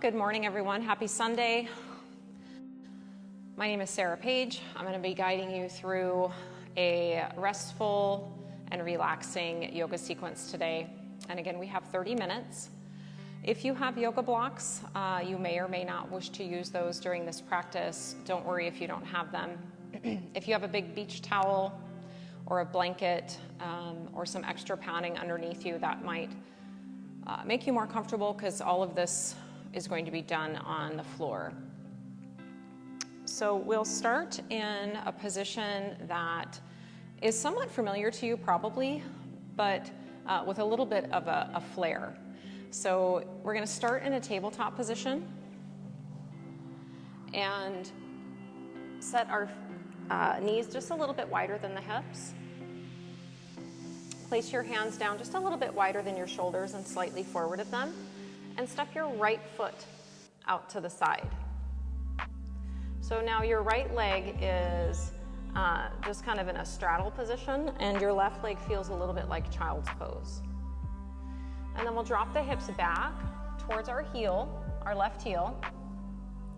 Good morning, everyone. Happy Sunday. My name is Sarah Page. I'm going to be guiding you through a restful and relaxing yoga sequence today. And again, we have 30 minutes. If you have yoga blocks, you may or may not wish to use those during this practice. Don't worry if you don't have them. If you have a big beach towel or a blanket or some extra padding underneath you, that might make you more comfortable because all of this is going to be done on the floor. So we'll start in a position that is somewhat familiar to you probably, but with a little bit of a flair. So we're going to start in a tabletop position and set our knees just a little bit wider than the hips. Place your hands down just a little bit wider than your shoulders and slightly forward of them. And step your right foot out to the side. So now your right leg is just kind of in a straddle position, and your left leg feels a little bit like child's pose. And then we'll drop the hips back towards our heel, our left heel.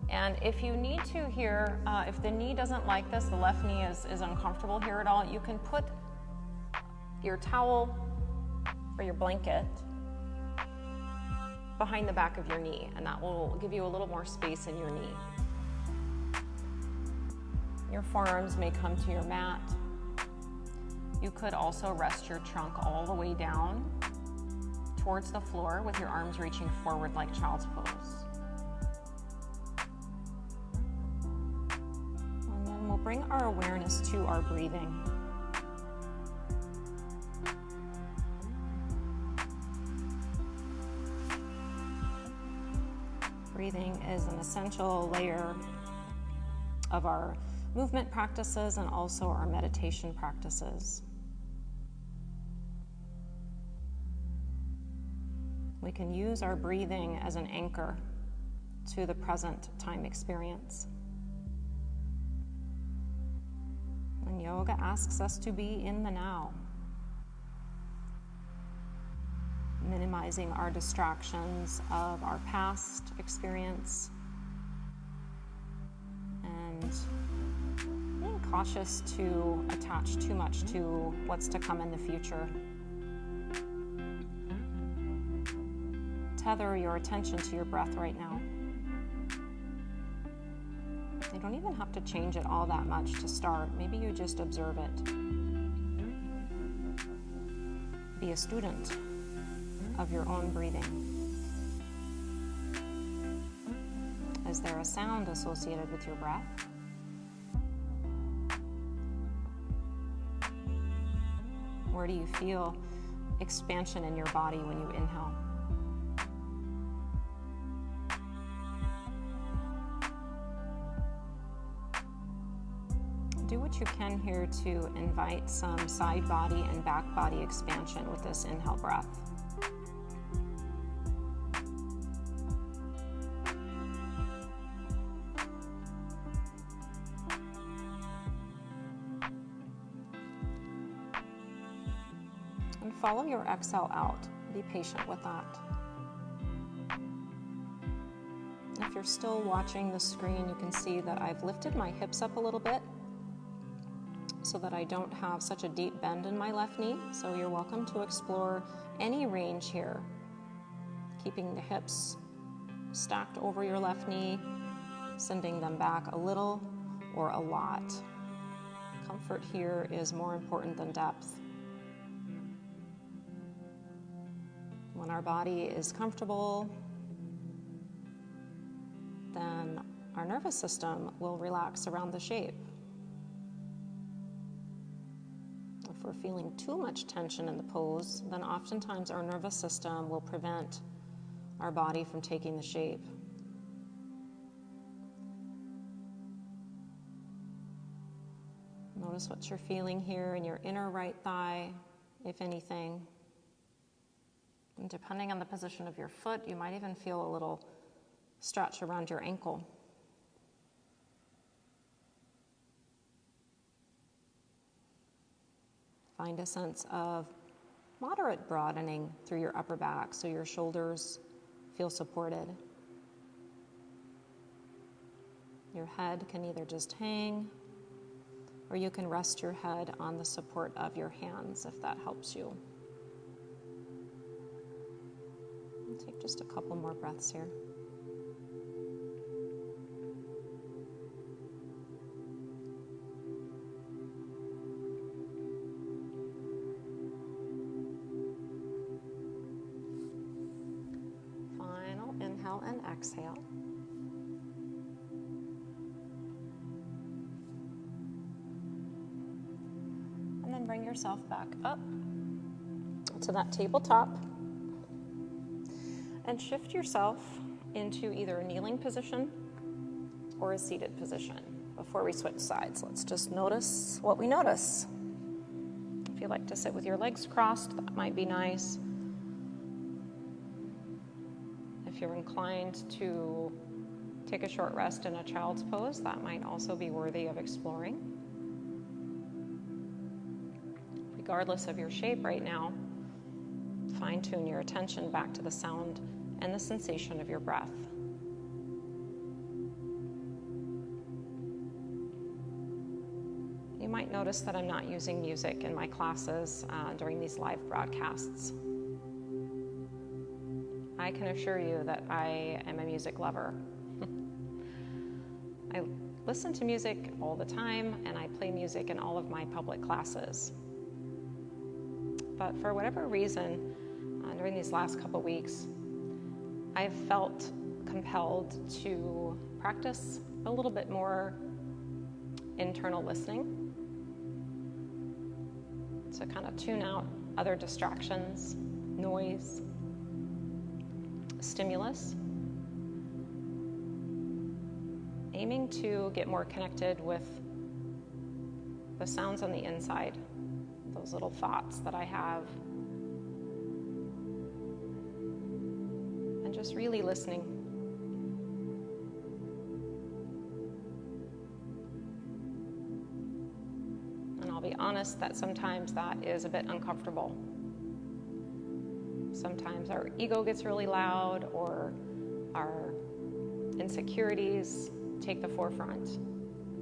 And if you need to here, if the knee doesn't like this, the left knee is uncomfortable here at all, you can put your towel or your blanket behind the back of your knee, and that will give you a little more space in your knee. Your forearms may come to your mat. You could also rest your trunk all the way down towards the floor with your arms reaching forward like child's pose. And then we'll bring our awareness to our breathing. Breathing is an essential layer of our movement practices and also our meditation practices. We can use our breathing as an anchor to the present time experience. And yoga asks us to be in the now, minimizing our distractions of our past experience and being cautious to attach too much to what's to come in the future. Tether your attention to your breath right now. You don't even have to change it all that much to start. Maybe you just observe it. Be a student of your own breathing. Is there a sound associated with your breath? Where do you feel expansion in your body when you inhale? Do what you can here to invite some side body and back body expansion with this inhale breath. And follow your exhale out. Be patient with that. If you're still watching the screen, you can see that I've lifted my hips up a little bit so that I don't have such a deep bend in my left knee. So you're welcome to explore any range here, keeping the hips stacked over your left knee, sending them back a little or a lot. Comfort here is more important than depth. When our body is comfortable, then our nervous system will relax around the shape. If we're feeling too much tension in the pose, then oftentimes our nervous system will prevent our body from taking the shape. Notice what you're feeling here in your inner right thigh, if anything. And depending on the position of your foot, you might even feel a little stretch around your ankle. Find a sense of moderate broadening through your upper back so your shoulders feel supported. Your head can either just hang, or you can rest your head on the support of your hands if that helps you. And take just a couple more breaths here. Final inhale and exhale. Bring yourself back up to that tabletop and shift yourself into either a kneeling position or a seated position. Before we switch sides, let's just notice what we notice. If you like to sit with your legs crossed, that might be nice. If you're inclined to take a short rest in a child's pose, that might also be worthy of exploring. Regardless of your shape right now, fine-tune your attention back to the sound and the sensation of your breath. You might notice that I'm not using music in my classes during these live broadcasts. I can assure you that I am a music lover. I listen to music all the time, and I play music in all of my public classes. But for whatever reason, during these last couple weeks, I've felt compelled to practice a little bit more internal listening, to kind of tune out other distractions, noise, stimulus, aiming to get more connected with the sounds on the inside, those little thoughts that I have, and just really listening. And I'll be honest that sometimes that is a bit uncomfortable. Sometimes our ego gets really loud, or our insecurities take the forefront,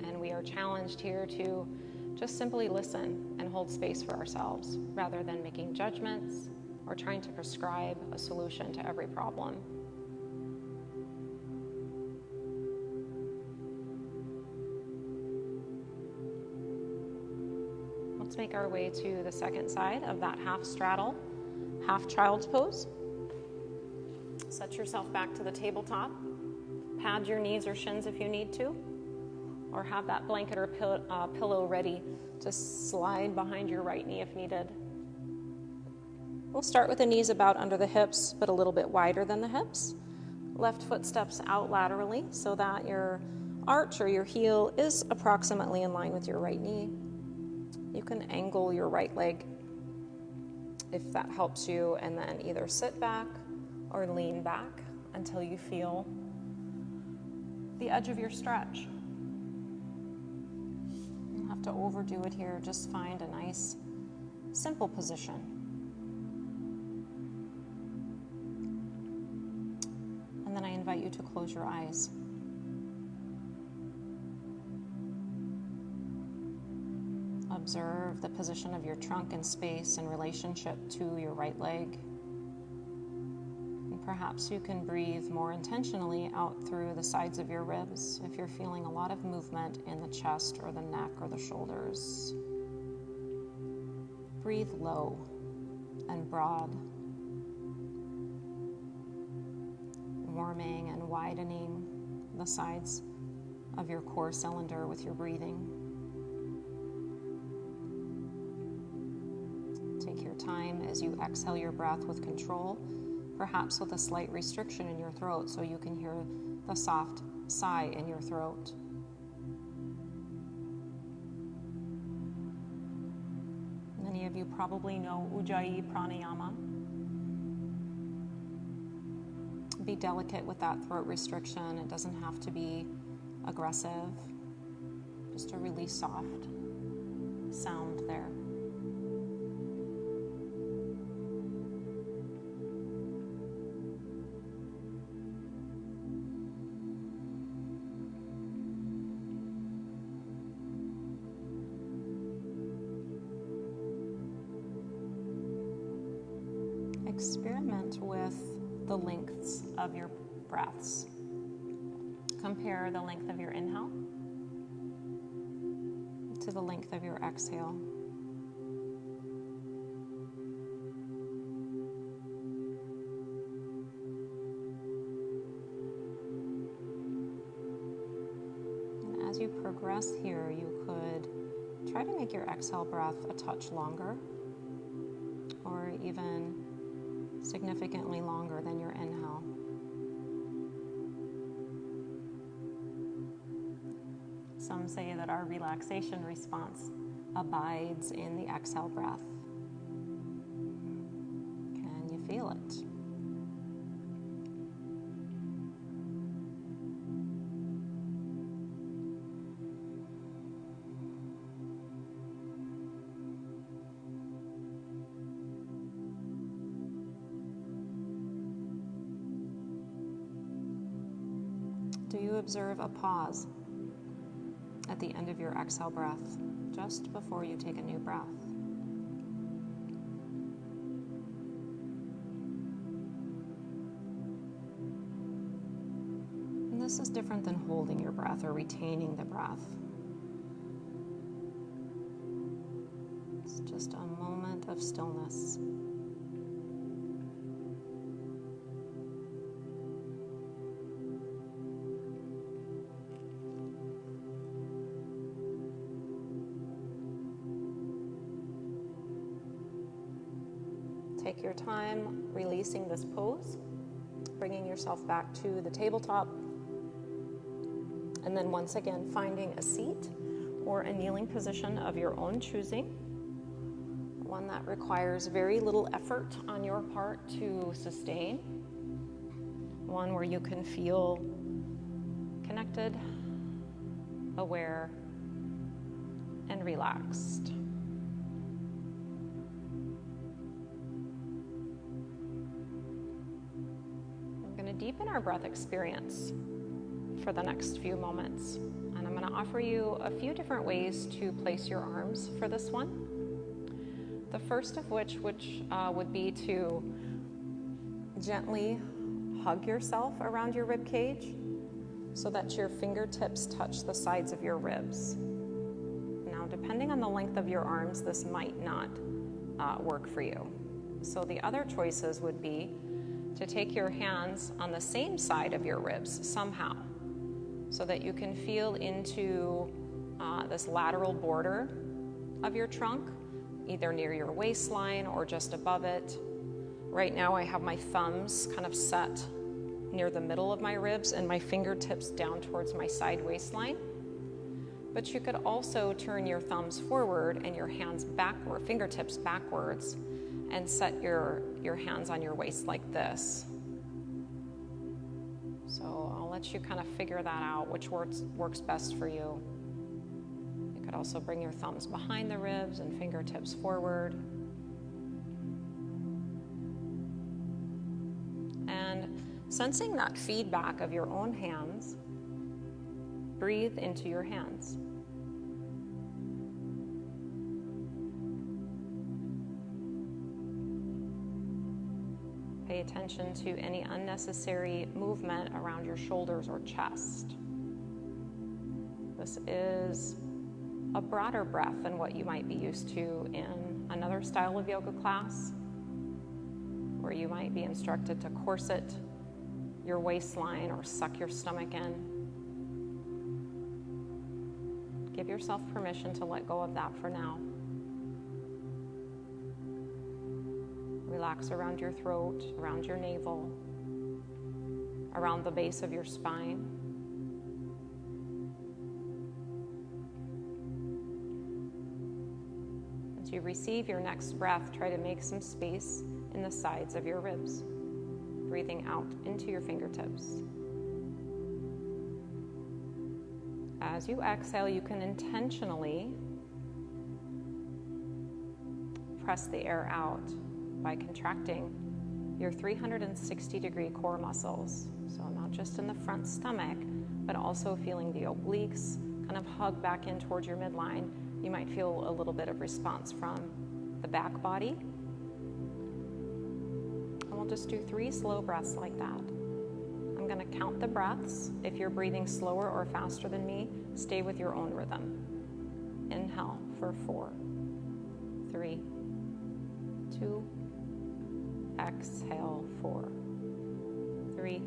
and we are challenged here to just simply listen and hold space for ourselves rather than making judgments or trying to prescribe a solution to every problem. Let's make our way to the second side of that half straddle, half child's pose. Set yourself back to the tabletop. Pad your knees or shins if you need to, or have that blanket or pillow ready to slide behind your right knee if needed. We'll start with the knees about under the hips, but a little bit wider than the hips. Left foot steps out laterally so that your arch or your heel is approximately in line with your right knee. You can angle your right leg if that helps you, and then either sit back or lean back until you feel the edge of your stretch. You don't have to overdo it here, just find a nice, simple position. And then I invite you to close your eyes. Observe the position of your trunk in space in relationship to your right leg. And perhaps you can breathe more intentionally out through the sides of your ribs if you're feeling a lot of movement in the chest or the neck or the shoulders. Breathe low and broad, warming and widening the sides of your core cylinder with your breathing. Take your time as you exhale your breath with control, perhaps with a slight restriction in your throat so you can hear the soft sigh in your throat. Many of you probably know Ujjayi Pranayama. Be delicate with that throat restriction. It doesn't have to be aggressive, just a really soft sound there. experiment with the lengths of your breaths. Compare the length of your inhale to the length of your exhale. And as you progress here, you could try to make your exhale breath a touch longer, or even significantly longer than your inhale. Some say that our relaxation response abides in the exhale breath. Can you feel it? Do you observe a pause at the end of your exhale breath, just before you take a new breath? And this is different than holding your breath or retaining the breath. It's just a moment of stillness. Take your time releasing this pose, bringing yourself back to the tabletop, and then once again finding a seat or a kneeling position of your own choosing, one that requires very little effort on your part to sustain, one where you can feel connected, aware, and relaxed. Deepen our breath experience for the next few moments. And I'm going to offer you a few different ways to place your arms for this one. The first of which would be to gently hug yourself around your rib cage so that your fingertips touch the sides of your ribs. Now, depending on the length of your arms, this might not work for you. So the other choices would be to take your hands on the same side of your ribs somehow, so that you can feel into this lateral border of your trunk, either near your waistline or just above it. Right now I have my thumbs kind of set near the middle of my ribs and my fingertips down towards my side waistline. But you could also turn your thumbs forward and your hands backward, fingertips backwards, and set your hands on your waist like this. So I'll let you kind of figure that out, which works best for you. You could also bring your thumbs behind the ribs and fingertips forward. And sensing that feedback of your own hands, breathe into your hands. Pay attention to any unnecessary movement around your shoulders or chest. This is a broader breath than what you might be used to in another style of yoga class, where you might be instructed to corset your waistline or suck your stomach in. Give yourself permission to let go of that for now. Relax around your throat, around your navel, around the base of your spine. As you receive your next breath, try to make some space in the sides of your ribs, breathing out into your fingertips. As you exhale, you can intentionally press the air out by contracting your 360-degree core muscles. So not just in the front stomach, but also feeling the obliques kind of hug back in towards your midline. You might feel a little bit of response from the back body. we'll just do 3 slow breaths like that. I'm going to count the breaths. If you're breathing slower or faster than me, stay with your own rhythm. Inhale for 4, 3, 2, exhale 4, 3,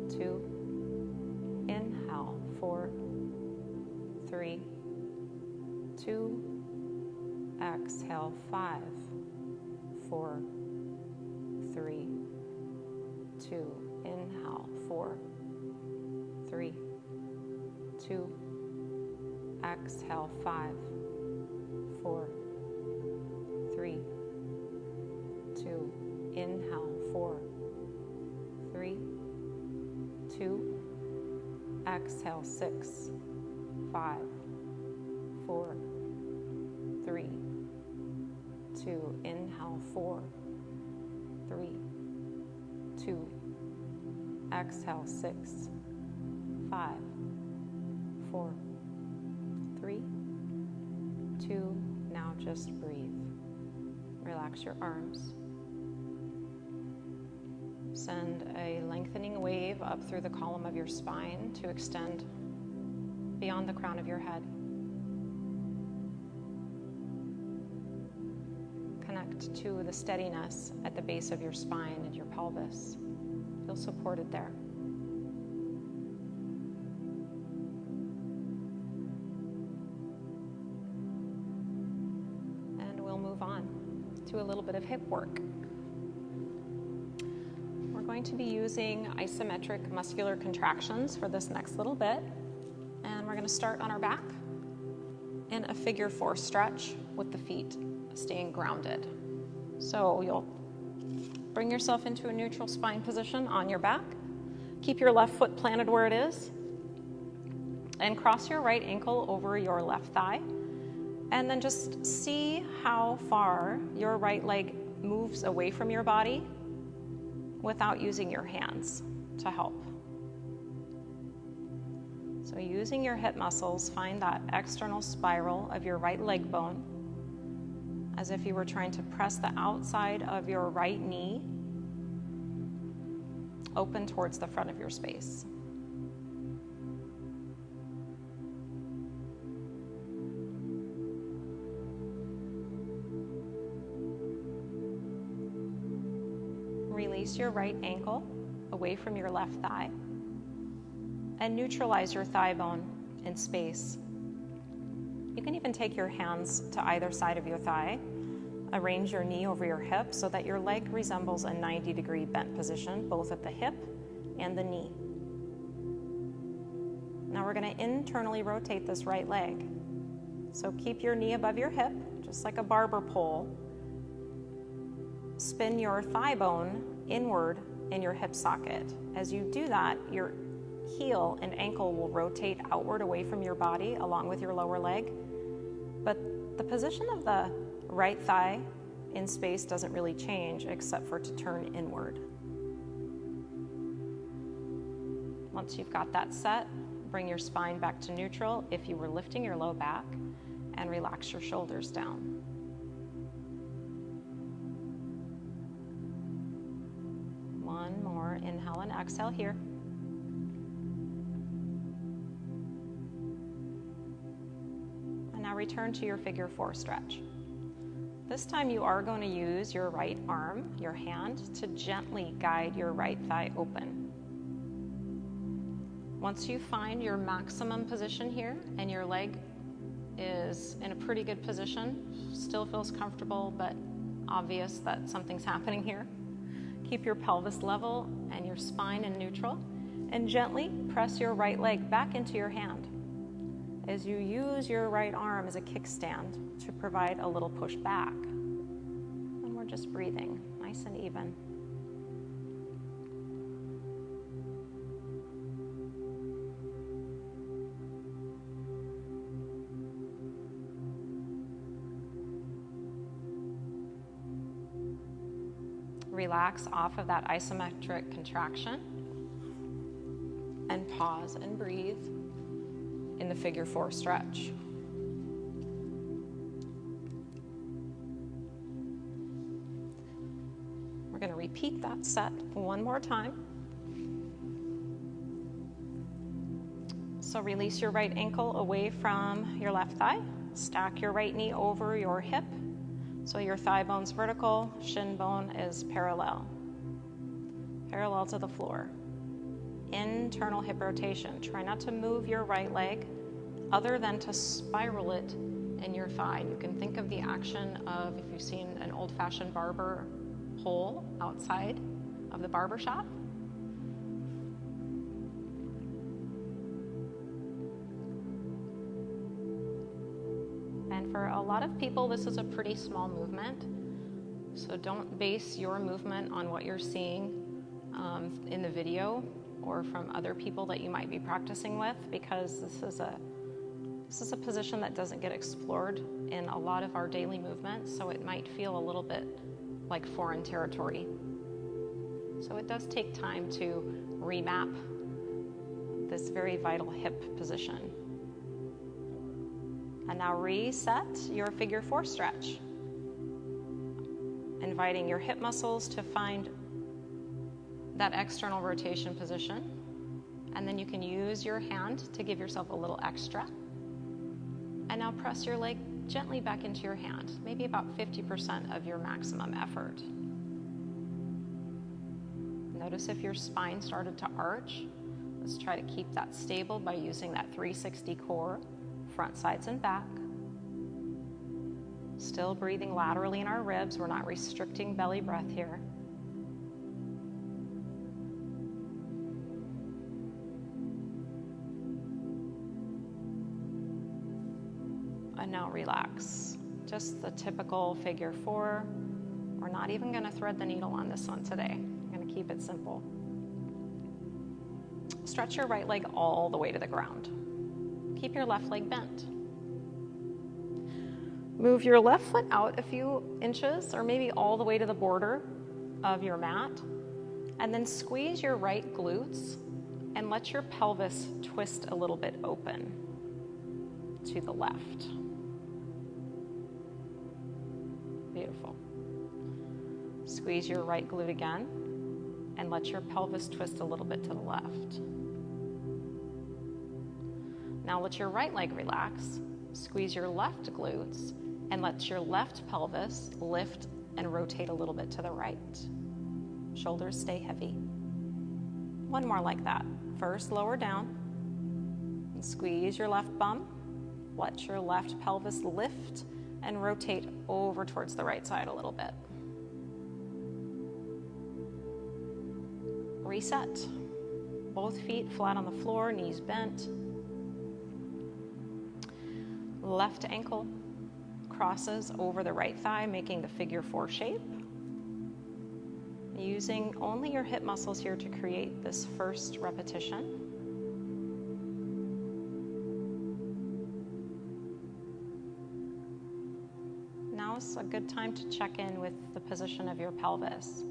2, inhale 4, 3, 2, exhale 5, 4, 3, 2, inhale 4, 3, 2, exhale 5, 4, 3, 2, inhale 4, 3, 2, exhale 6, 5, 4, 3, 2, inhale 4, 3, 2, exhale 6, 5, 4, 3, 2, now just breathe. Relax your arms. Send a lengthening wave up through the column of your spine to extend beyond the crown of your head. Connect to the steadiness at the base of your spine and your pelvis. Feel supported there. And we'll move on to a little bit of hip work. We're going to be using isometric muscular contractions for this next little bit. And we're going to start on our back in a figure 4 stretch with the feet staying grounded. So you'll bring yourself into a neutral spine position on your back. Keep your left foot planted where it is. And cross your right ankle over your left thigh. And then just see how far your right leg moves away from your body without using your hands to help. So using your hip muscles, find that external spiral of your right leg bone as if you were trying to press the outside of your right knee open towards the front of your space. Release your right ankle away from your left thigh and neutralize your thigh bone in space. You can even take your hands to either side of your thigh. Arrange your knee over your hip so that your leg resembles a 90-degree bent position, both at the hip and the knee. Now we're going to internally rotate this right leg. So keep your knee above your hip, just like a barber pole. Spin your thigh bone inward in your hip socket. As you do that, your heel and ankle will rotate outward away from your body along with your lower leg. But the position of the right thigh in space doesn't really change except for to turn inward. Once you've got that set, bring your spine back to neutral if you were lifting your low back, and relax your shoulders down. One more, inhale and exhale here. And now return to your figure 4 stretch. This time you are going to use your right arm, your hand, to gently guide your right thigh open. Once you find your maximum position here and your leg is in a pretty good position, still feels comfortable but obvious that something's happening here, keep your pelvis level and your spine in neutral, and gently press your right leg back into your hand as you use your right arm as a kickstand to provide a little push back. And we're just breathing nice and even. Relax off of that isometric contraction and pause and breathe in the figure 4 stretch. We're going to repeat that set one more time. So release your right ankle away from your left thigh. Stack your right knee over your hip. So your thigh bone's vertical, shin bone is parallel to the floor. Internal hip rotation. Try not to move your right leg other than to spiral it in your thigh. You can think of the action of, if you've seen an old-fashioned barber pole outside of the barber shop. And for a lot of people, this is a pretty small movement. So don't base your movement on what you're seeing in the video or from other people that you might be practicing with, because this is a position that doesn't get explored in a lot of our daily movements, so it might feel a little bit like foreign territory. So it does take time to remap this very vital hip position. And now reset your figure 4 stretch, inviting your hip muscles to find that external rotation position. And then you can use your hand to give yourself a little extra. And now press your leg gently back into your hand, maybe about 50% of your maximum effort. Notice if your spine started to arch. Let's try to keep that stable by using that 360 core, front, sides, and back. Still breathing laterally in our ribs. We're not restricting belly breath here. And now relax. Just the typical figure 4. We're not even going to thread the needle on this one today. I'm going to keep it simple. Stretch your right leg all the way to the ground. Keep your left leg bent. Move your left foot out a few inches, or maybe all the way to the border of your mat, and then squeeze your right glutes and let your pelvis twist a little bit open to the left. Beautiful. Squeeze your right glute again and let your pelvis twist a little bit to the left. Now let your right leg relax. Squeeze your left glutes and let your left pelvis lift and rotate a little bit to the right. Shoulders stay heavy. One more like that. First, lower down. And squeeze your left bum. Let your left pelvis lift and rotate over towards the right side a little bit. Reset. Both feet flat on the floor, knees bent. Left ankle crosses over the right thigh, making the figure 4 shape. Using only your hip muscles here to create this first repetition. Now is a good time to check in with the position of your pelvis.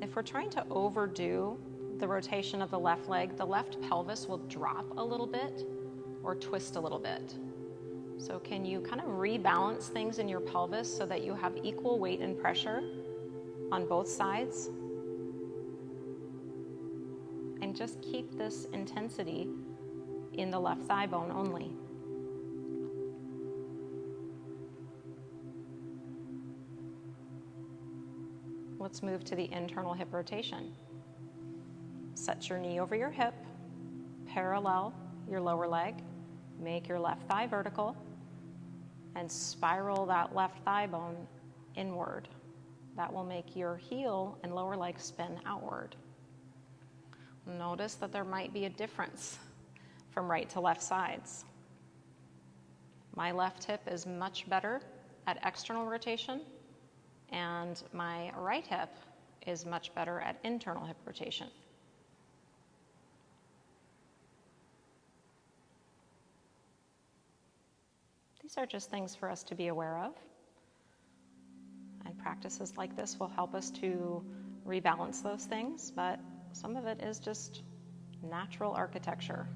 If we're trying to overdo the rotation of the left leg, the left pelvis will drop a little bit or twist a little bit. So can you kind of rebalance things in your pelvis so that you have equal weight and pressure on both sides? And just keep this intensity in the left thigh bone only. Let's move to the internal hip rotation. Set your knee over your hip, parallel your lower leg, make your left thigh vertical, and spiral that left thigh bone inward. That will make your heel and lower leg spin outward. Notice that there might be a difference from right to left sides. My left hip is much better at external rotation, and my right hip is much better at internal hip rotation. These are just things for us to be aware of. And practices like this will help us to rebalance those things, but some of it is just natural architecture.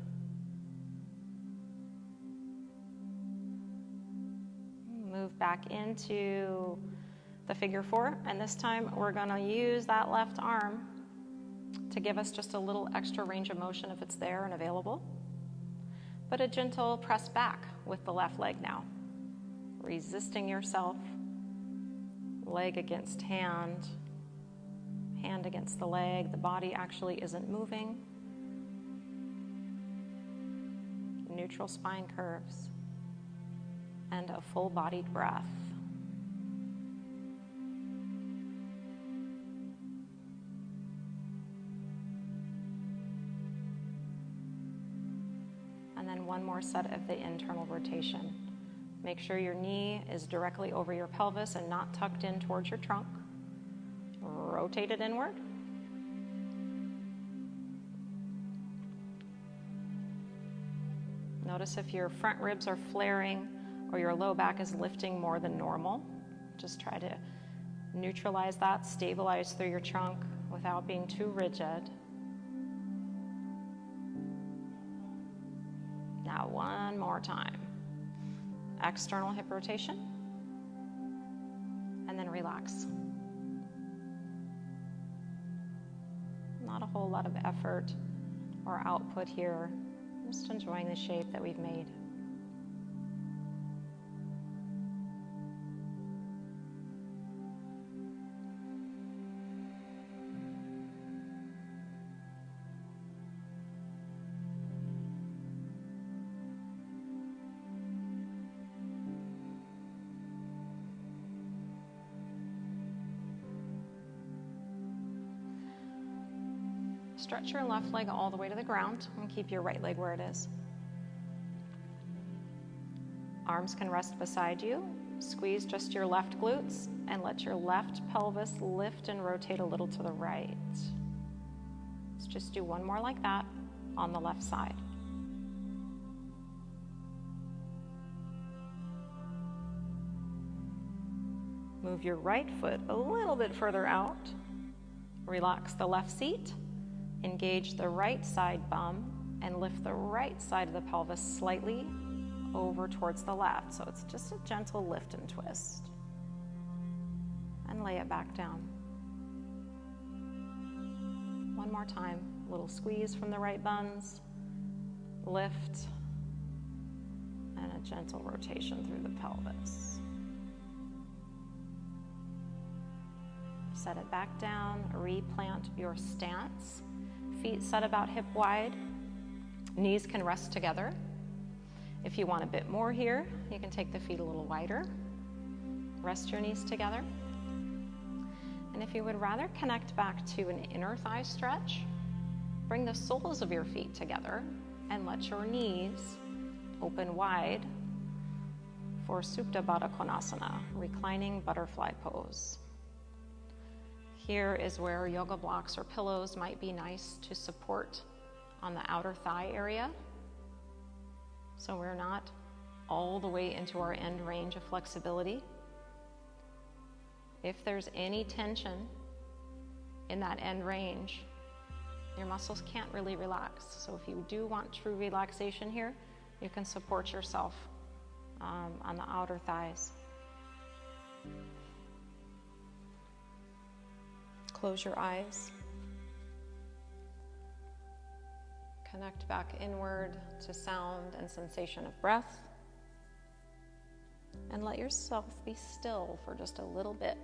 Move back into the figure 4, and this time we're going to use that left arm to give us just a little extra range of motion if it's there and available. But a gentle press back with the left leg now, resisting yourself, leg against hand, hand against the leg. The body actually isn't moving. Neutral spine curves and a full-bodied breath. And then one more set of the internal rotation. Make sure your knee is directly over your pelvis and not tucked in towards your trunk. Rotate it inward. Notice if your front ribs are flaring or your low back is lifting more than normal. Just try to neutralize that, stabilize through your trunk without being too rigid. Now one more time. External hip rotation, and then relax. Not a whole lot of effort or output here. Just enjoying the shape that we've made. Stretch your left leg all the way to the ground and keep your right leg where it is. Arms can rest beside you. Squeeze just your left glutes and let your left pelvis lift and rotate a little to the right. Let's just do one more like that on the left side. Move your right foot a little bit further out. Relax the left seat. Engage the right side bum and lift the right side of the pelvis slightly over towards the left. So it's just a gentle lift and twist. And lay it back down. One more time. A little squeeze from the right buns. Lift. And a gentle rotation through the pelvis. Set it back down. Replant your stance. Feet set about hip wide. Knees can rest together. If you want a bit more here, you can take the feet a little wider. Rest your knees together. And if you would rather connect back to an inner thigh stretch, bring the soles of your feet together and let your knees open wide for Supta Baddha Konasana, reclining butterfly pose. Here is where yoga blocks or pillows might be nice to support on the outer thigh area. So we're not all the way into our end range of flexibility. If there's any tension in that end range, your muscles can't really relax. So if you do want true relaxation here, you can support yourself on the outer thighs. Close your eyes. Connect back inward to sound and sensation of breath. And let yourself be still for just a little bit.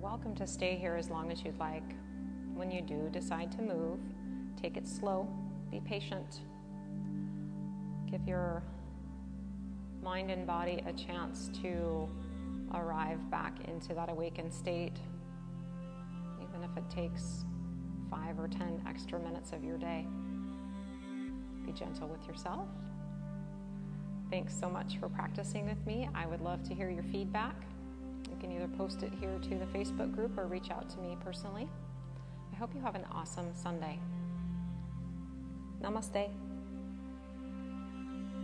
Welcome to stay here as long as you'd like. When you do decide to move, take it slow, be patient. Give your mind and body a chance to arrive back into that awakened state, even if it takes 5 or 10 extra minutes of your day. Be gentle with yourself. Thanks so much for practicing with me. I would love to hear your feedback. You can either post it here to the Facebook group or reach out to me personally. I hope you have an awesome Sunday. Namaste.